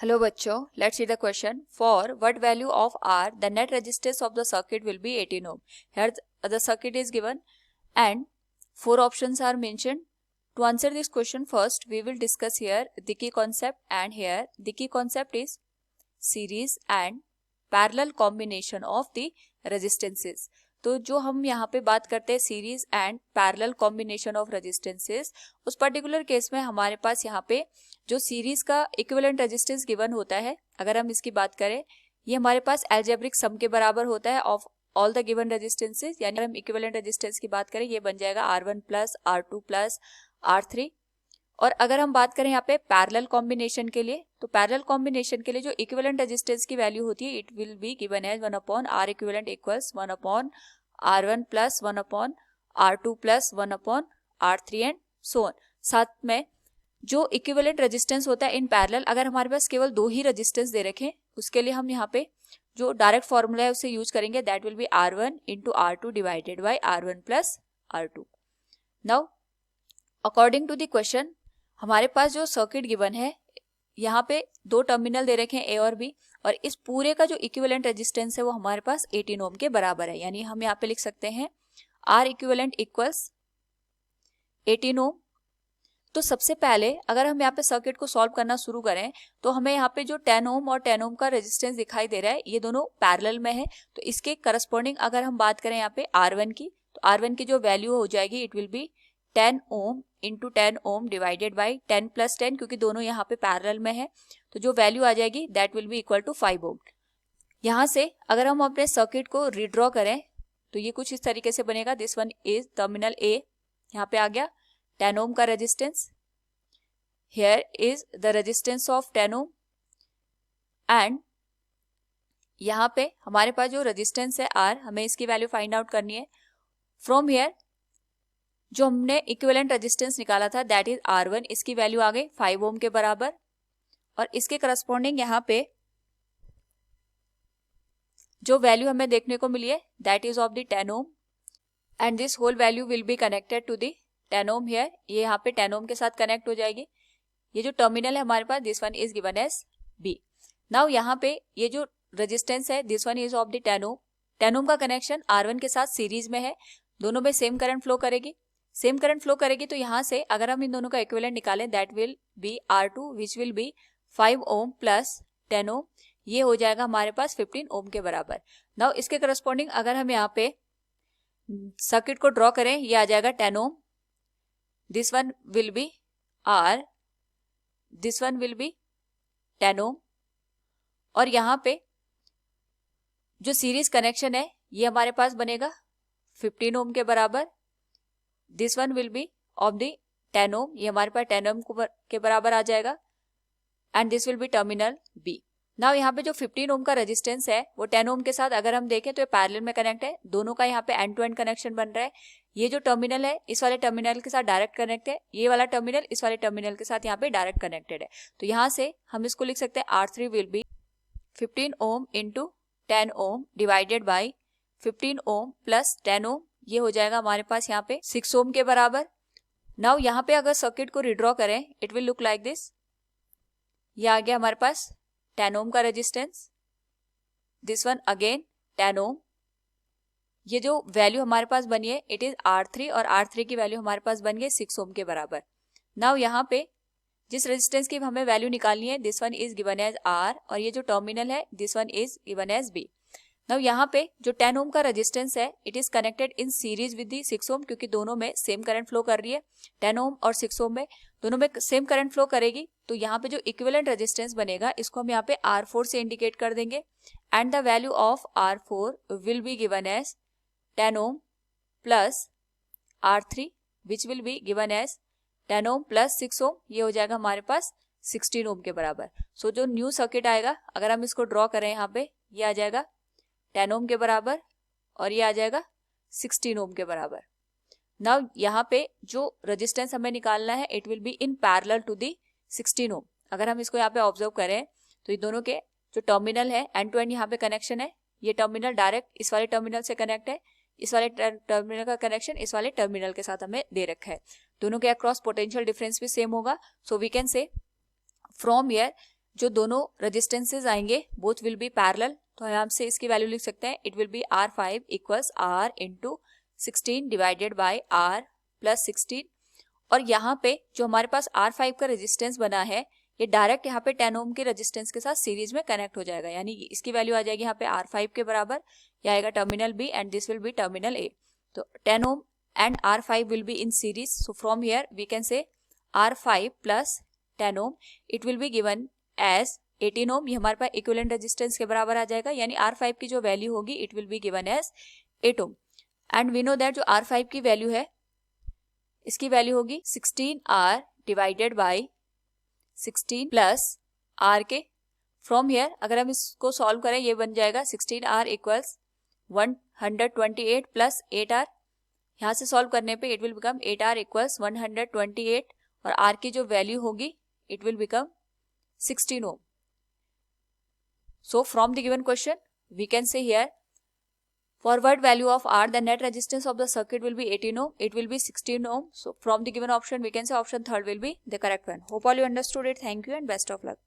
Hello बच्चों, let's see the question. For what value of R the net resistance of the circuit will be 18 ohm. Here the circuit is given and four options are mentioned. To answer this question, first we will discuss here the key concept, and here the key concept is series and parallel combination of the resistances. तो जो हम यहाँ पे बात करते हैं series and parallel combination of resistances, उस particular case में हमारे पास यहाँ पे जो सीरीज का इक्विवेलेंट रेजिस्टेंस गिवन होता है, अगर हम इसकी बात करें, ये हमारे पास अलजेब्रिक सम के बराबर होता है of all the given resistances. यानी अगर हम इक्विवेलेंट रेजिस्टेंस की बात करें, ये बन जाएगा R1 plus R2 plus R3. और अगर हम बात करें यहाँ पे पैरेलल कॉम्बिनेशन के लिए, तो पैरेलल कॉम्बिनेशन के लिए जो इक्विवेलेंट रेजिस्टेंस की वैल्यू होती है, it will be given as 1/R equivalent equals 1/R1 plus 1/R2 plus 1/R3 and so on. साथ में जो इक्विवेलेंट रेजिस्टेंस होता है इन पैरेलल, अगर हमारे पास केवल दो ही रेजिस्टेंस दे रखे, उसके लिए हम यहाँ पे जो डायरेक्ट फॉर्मूला है उसे यूज करेंगे. That will be R1 into R2 divided by R1 plus R2. Now according to the question, हमारे पास जो सर्किट गिवन है, यहाँ पे दो टर्मिनल दे रखे हैं A और B, और इस पूरे का जो इक्विवेलेंट रेजिस्टेंस है वो हमारे पास 18 ओम के बराबर है. यानी हम यहाँ पे लिख सकते हैं R इक्विवेलेंट इक्वल्स 18 ओम. तो सबसे पहले अगर हम यहाँ पे सर्किट को सॉल्व करना शुरू करें, तो हमें यहाँ पे जो 10 ओम और 10 ओम का रेजिस्टेंस दिखाई दे रहा है, ये दोनों पैरेलल में है. तो इसके करस्पॉन्डिंग अगर हम बात करें यहाँ पे R1 की, तो R1 की जो वैल्यू हो जाएगी, it will be 10 ohm into 10 ohm divided by 10 plus 10, क्योंकि दोनों यहाँ पे पैरेलल में है. तो जो वैल्यू आ जाएगी that will be equal to 5 ohm. यहाँ से अगर हम अपने सर्किट को रीड्रॉ करें, तो ये कुछ इस तरीके से बनेगा. This one is terminal A, यहाँ पे आ गया 10 ओम का resistance. Here is the resistance of 10 ohm, and यहाँ पे हमारे पास जो रेजिस्टेंस है R, हमें इसकी वैल्यू फाइंड आउट करनी है. फ्रॉम हियर जो हमने इक्विवेलेंट रेजिस्टेंस निकाला था दैट इज R1, इसकी वैल्यू आ गई 5 ओम के बराबर. और इसके करस्पॉन्डिंग यहाँ पे जो वैल्यू हमें देखने को मिली है that is of the 10 ohm, and this whole value will be connected to the 10 ohm here. ये यहाँ पे 10 ओम के साथ कनेक्ट हो जाएगी. ये जो टर्मिनल है हमारे पास, this one is given as B. Now यहाँ पे ये जो रेजिस्टेंस है, this one is of the 10 ohm. 10 ohm का कनेक्शन R1 के साथ सीरीज में है, दोनों में सेम करंट फ्लो करेगी. सेम करंट फ्लो करेगी, तो यहाँ से अगर हम इन दोनों का इक्विवेलेंट निकालें, that will B R2 which will B 5 Om plus 10 ohm. ये हो जाएगा हमारे पास 15 ओम के बराबर. नाउ इसके करस्पॉन्डिंग अगर हम यहाँ पे सर्किट को ड्रॉ करें, ये आ जाएगा 10 ohm. This one will be R, this one will be 10 ohm. और यहाँ पे जो सीरीज कनेक्शन है ये हमारे पास बनेगा 15 ओम के बराबर. This one will B of the 10 ohm, ये हमारे पास 10 ओम के बराबर आ जाएगा, and this will be terminal B. Now यहाँ पे जो 15 ओम का रेजिस्टेंस है वो 10 ओम के साथ अगर हम देखें तो ये पैरेलल में कनेक्ट है. दोनों का यहाँ पे एंड टू एंड कनेक्शन बन रहा है. ये जो टर्मिनल है इस वाले टर्मिनल के साथ डायरेक्ट कनेक्ट है, ये वाला टर्मिनल इस वाले टर्मिनल के साथ यहाँ पे डायरेक्ट कनेक्टेड है. तो यहाँ से हम इसको लिख सकते हैं R3 will be 15 ohm into 10 ohm divided by 15 ohm plus 10 ohm. ये हो जाएगा हमारे पास यहाँ पे 6 ओम के बराबर. नाउ यहाँ पे अगर सर्किट को रिड्रॉ करें, it will look like this. ये आ गया हमारे पास 10 ओम का resistance, this one again 10 ohm. ये जो वैल्यू हमारे पास बनी है इट इज R3, और R3 की वैल्यू हमारे पास बन गई 6 ओम के बराबर. नाउ यहाँ पे जिस रेजिस्टेंस की हमें वैल्यू निकालनी है, this one is given as R, और ये जो टर्मिनल है this one is given as B. Now यहाँ पे जो 10 ओम का रेजिस्टेंस है it is connected in series with the 6 ohm, क्योंकि दोनों में सेम करंट फ्लो कर रही है. 10 ओम और 6 ओम में दोनों में सेम करंट फ्लो करेगी. तो यहाँ पे जो इक्विवेलेंट रेजिस्टेंस बनेगा इसको हम यहाँ पे R4 से इंडिकेट कर देंगे, and the value of R4 will be given as 10 ohm plus R3 which will be given as 10 ohm plus 6 ohm. ये हो जाएगा हमारे पास 16 ओम के बराबर. सो जो न्यू सर्किट आएगा, अगर हम इसको ड्रॉ करें यहाँ पे, ये आ जाएगा 10 ओम के बराबर, और ये आ जाएगा 16 ओम के बराबर. नाउ यहाँ पे जो रेजिस्टेंस हमें निकालना है it will be in parallel to the 16 ohm. अगर हम इसको यहाँ पे ऑब्जर्व करें तो ये दोनों के जो टर्मिनल है एंड टू एंड यहाँ पे कनेक्शन है. ये टर्मिनल डायरेक्ट इस वाले टर्मिनल से कनेक्ट है, इस वाले टर्मिनल का कनेक्शन इस वाले टर्मिनल के साथ हमें दे रखा है. दोनों के अक्रॉस पोटेंशियल डिफरेंस भी सेम होगा. So we can say from here जो दोनों रेजिस्टेंसेज आएंगे बोथ विल बी पैरेलल, तो हम से इसकी वैल्यू लिख सकते हैं, it will B R5 equals R into 16 divided by R plus 16। और यहाँ पे जो हमारे पास R5 का रेजिस्टेंस बना है ये डायरेक्ट यहाँ पे 10 ओम के रेजिस्टेंस के साथ सीरीज में कनेक्ट हो जाएगा, यानी इसकी वैल्यू आ जाएगी यहाँ पे R5 के बराबर, यह आएगा terminal B and this will be terminal A। तो 10 ohm and R5 will be in series, so from here we can say R5 plus 10 ohm it will be given as 18 ohm, ये हमारे पास equivalent resistance के बराबर आ जाएगा, यानी R5 की जो value होगी it will be given as 8 ohm. And we know that जो R5 की वैल्यू है इसकी वैल्यू होगी 16R divided by 16 plus R के। फ्रॉम हियर अगर हम इसको सॉल्व करें ये बन जाएगा 16R इक्वल्स 128 प्लस 8R, यहाँ से सॉल्व करने पे it will become 8R equals 128 और R की जो वैल्यू होगी it will become 16 ohm. So from the given question we can say here forward value of R, the net resistance of the circuit will be 18 ohm, it will be 16 ohm. So from the given option we can say option third will be the correct one. Hope all you understood it. Thank you and best of luck.